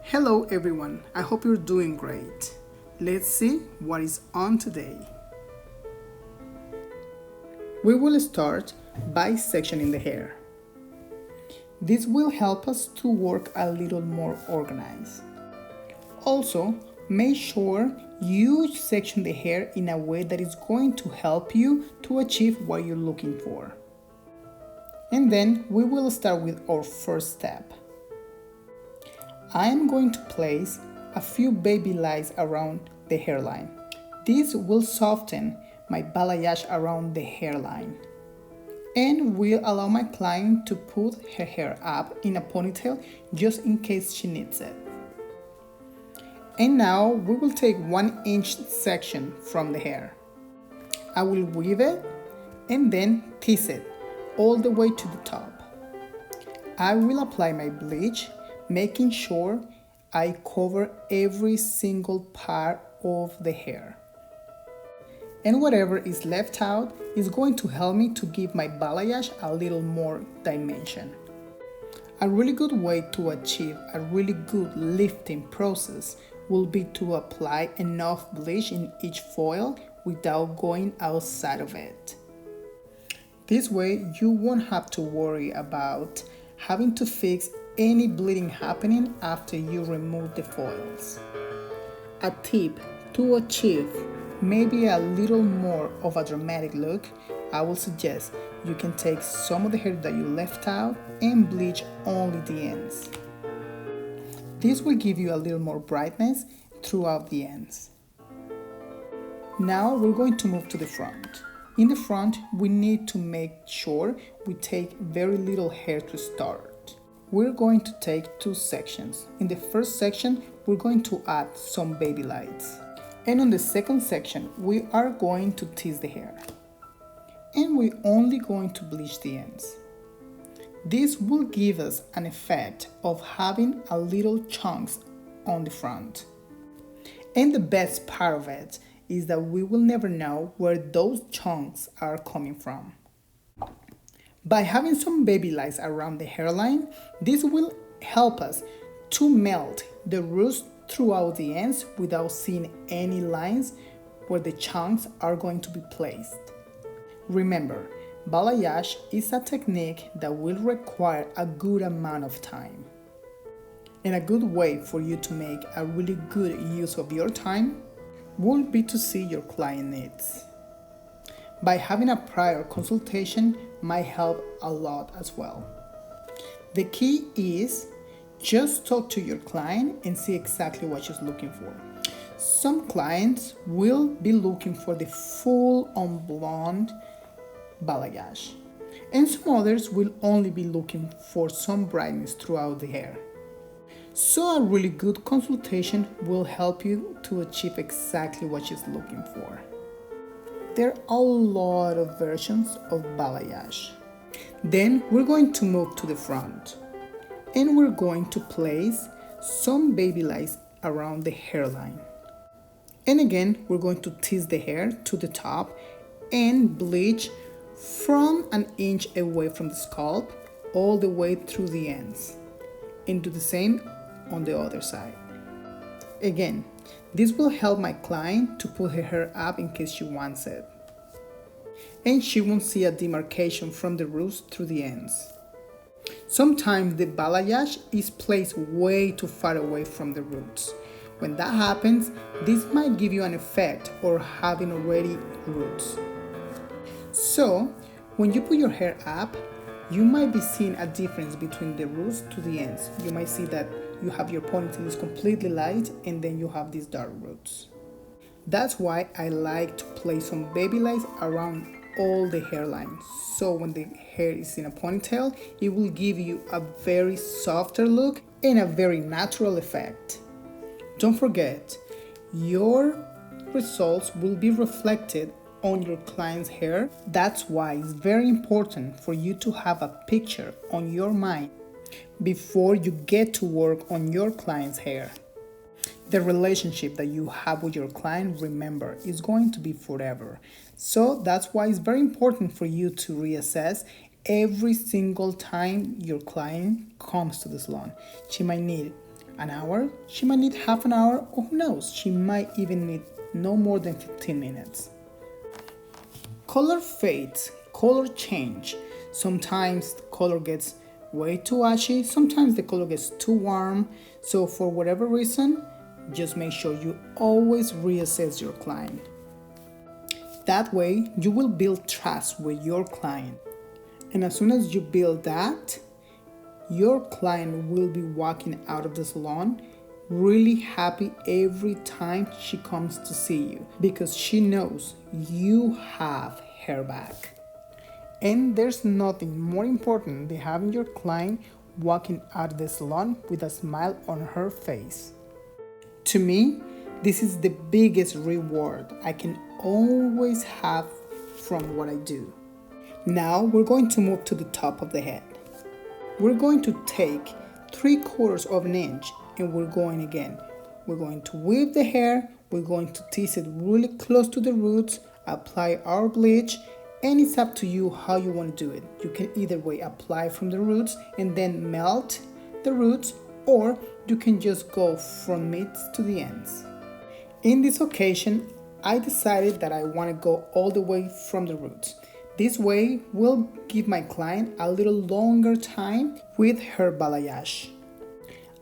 Hello everyone, I hope you're doing great. Let's see what is on today. We will start by sectioning the hair. This will help us to work a little more organized. Also, make sure you section the hair in a way that is going to help you to achieve what you're looking for. And then we will start with our first step. I am going to place a few baby lights around the hairline. This will soften my balayage around the hairline and will allow my client to put her hair up in a ponytail just in case she needs it. And now we will take 1-inch section from the hair. I will weave it and then tease it all the way to the top. I will apply my bleach, making sure I cover every single part of the hair. And whatever is left out is going to help me to give my balayage a little more dimension. A really good way to achieve a really good lifting process will be to apply enough bleach in each foil without going outside of it. This way you won't have to worry about having to fix any bleeding happening after you remove the foils. A tip to achieve maybe a little more of a dramatic look, I will suggest you can take some of the hair that you left out and bleach only the ends. This will give you a little more brightness throughout the ends. Now we're going to move to the front. In the front, we need to make sure we take very little hair to start. We're going to take 2 sections. In the first section, we're going to add some baby lights. And on the second section, we are going to tease the hair. And we're only going to bleach the ends. This will give us an effect of having a little chunks on the front. And the best part of it is that we will never know where those chunks are coming from. By having some baby lights around the hairline, this will help us to melt the roots throughout the ends without seeing any lines where the chunks are going to be placed. Remember, balayage is a technique that will require a good amount of time. And a good way for you to make a really good use of your time would be to see your client needs. By having a prior consultation might help a lot as well. The key is just talk to your client and see exactly what she's looking for. Some clients will be looking for the full-on blonde balayage, and some others will only be looking for some brightness throughout the hair. So a really good consultation will help you to achieve exactly what she's looking for. There are a lot of versions of balayage. Then we're going to move to the front and we're going to place some baby lights around the hairline. And again, we're going to tease the hair to the top and bleach from 1 inch away from the scalp all the way through the ends. And do the same on the other side. Again, this will help my client to put her hair up in case she wants it. And she won't see a demarcation from the roots through the ends. Sometimes the balayage is placed way too far away from the roots. When that happens, this might give you an effect of having already roots. So, when you put your hair up, you might be seeing a difference between the roots to the ends. You might see that you have your ponytail is completely light and then you have these dark roots. That's why I like to place some baby lights around all the hairline. So when the hair is in a ponytail, it will give you a very softer look and a very natural effect. Don't forget, your results will be reflected on your client's hair. That's why it's very important for you to have a picture on your mind before you get to work on your client's hair. The relationship that you have with your client, remember, is going to be forever. So that's why it's very important for you to reassess every single time your client comes to the salon. She might need An hour? She might need half an hour, or who knows, she might even need no more than 15 minutes. Color fades, color change. Sometimes the color gets way too ashy, sometimes the color gets too warm. So for whatever reason, just make sure you always reassess your client. That way, you will build trust with your client. And as soon as you build that, your client will be walking out of the salon really happy every time she comes to see you, because she knows you have her back. And there's nothing more important than having your client walking out of the salon with a smile on her face. To me, this is the biggest reward I can always have from what I do. Now we're going to move to the top of the head. We're going to take 3/4 of an inch and we're going again. We're going to weave the hair, we're going to tease it really close to the roots, apply our bleach, and it's up to you how you want to do it. You can either way apply from the roots and then melt the roots, or you can just go from mids to the ends. In this occasion, I decided that I want to go all the way from the roots. This way will give my client a little longer time with her balayage.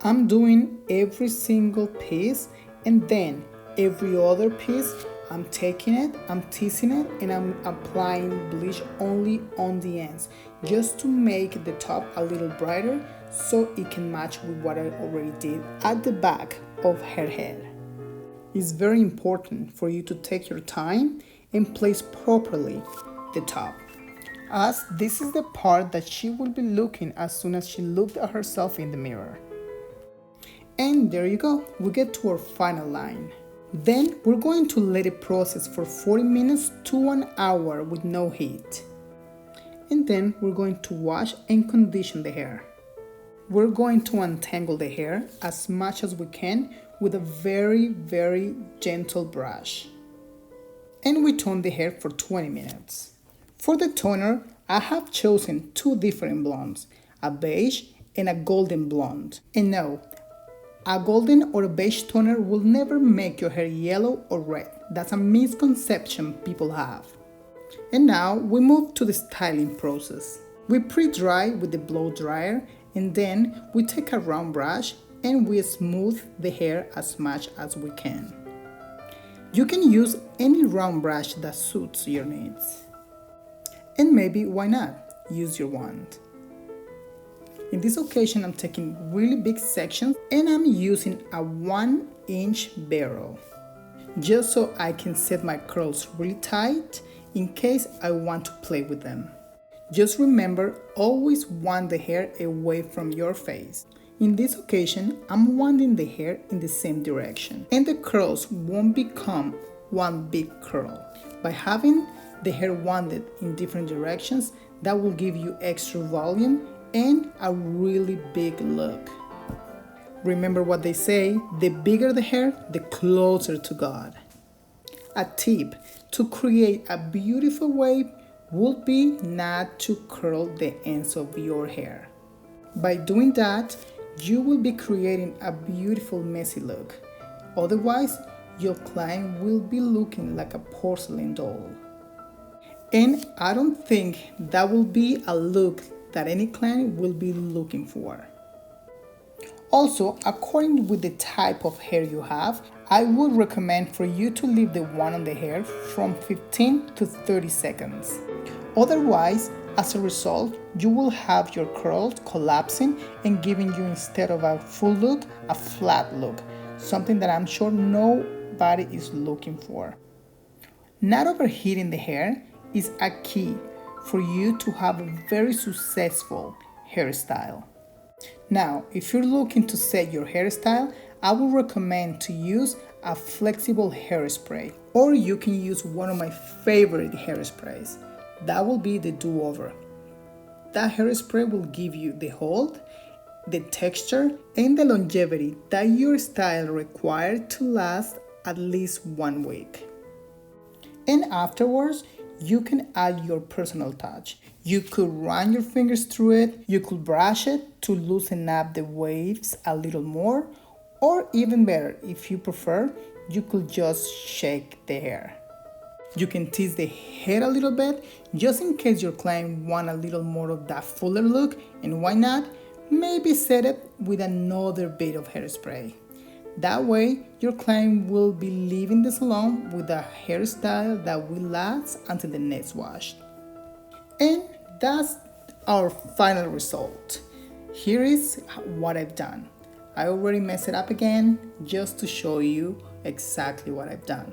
I'm doing every single piece, and then every other piece I'm taking it, I'm teasing it, and I'm applying bleach only on the ends, just to make the top a little brighter so it can match with what I already did at the back of her head. It's very important for you to take your time and place properly the top, as this is the part that she will be looking as soon as she looked at herself in the mirror. And there you go, we get to our final line. Then we're going to let it process for 40 minutes to an hour with no heat. And then we're going to wash and condition the hair. We're going to untangle the hair as much as we can with a very, very gentle brush. And we tone the hair for 20 minutes. For the toner, I have chosen 2 different blondes, a beige and a golden blonde. And no, a golden or a beige toner will never make your hair yellow or red. That's a misconception people have. And now we move to the styling process. We pre-dry with the blow dryer, and then we take a round brush and we smooth the hair as much as we can. You can use any round brush that suits your needs. And maybe, why not, use your wand. In this occasion, I'm taking really big sections and I'm using a 1-inch barrel, just so I can set my curls really tight in case I want to play with them. Just remember, always wand the hair away from your face. In this occasion, I'm wanding the hair in the same direction, and the curls won't become one big curl. By having the hair wanded in different directions, that will give you extra volume and a really big look. Remember what they say, the bigger the hair, the closer to God. A tip to create a beautiful wave would be not to curl the ends of your hair. By doing that, you will be creating a beautiful messy look. Otherwise, your client will be looking like a porcelain doll. And I don't think that will be a look that any client will be looking for. Also, according with the type of hair you have, I would recommend for you to leave the wand on the hair from 15 to 30 seconds. Otherwise, as a result, you will have your curls collapsing and giving you, instead of a full look, a flat look, something that I'm sure nobody is looking for. Not overheating the hair is a key for you to have a very successful hairstyle. Now, if you're looking to set your hairstyle, I would recommend to use a flexible hairspray, or you can use one of my favorite hairsprays. That will be the Do-Over. That hairspray will give you the hold, the texture, and the longevity that your style requires to last at least 1 week. And afterwards, you can add your personal touch. You could run your fingers through it, you could brush it to loosen up the waves a little more, Or even better, if you prefer, you could just shake the hair. You can tease the hair a little bit just in case your client want a little more of that fuller look, and why not? Maybe set it with another bit of hairspray. That way, your client will be leaving the salon with a hairstyle that will last until the next wash. And that's our final result. Here is what I've done. I already messed it up again just to show you exactly what I've done.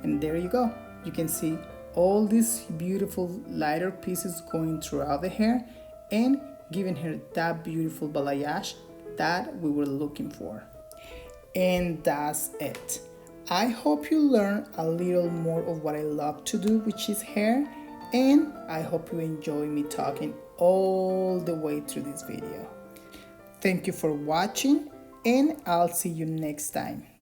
And there you go. You can see all these beautiful lighter pieces going throughout the hair and giving her that beautiful balayage that we were looking for. And that's it. I hope you learn a little more of what I love to do, which is hair, and I hope you enjoy me talking all the way through this video. Thank you for watching, and I'll see you next time.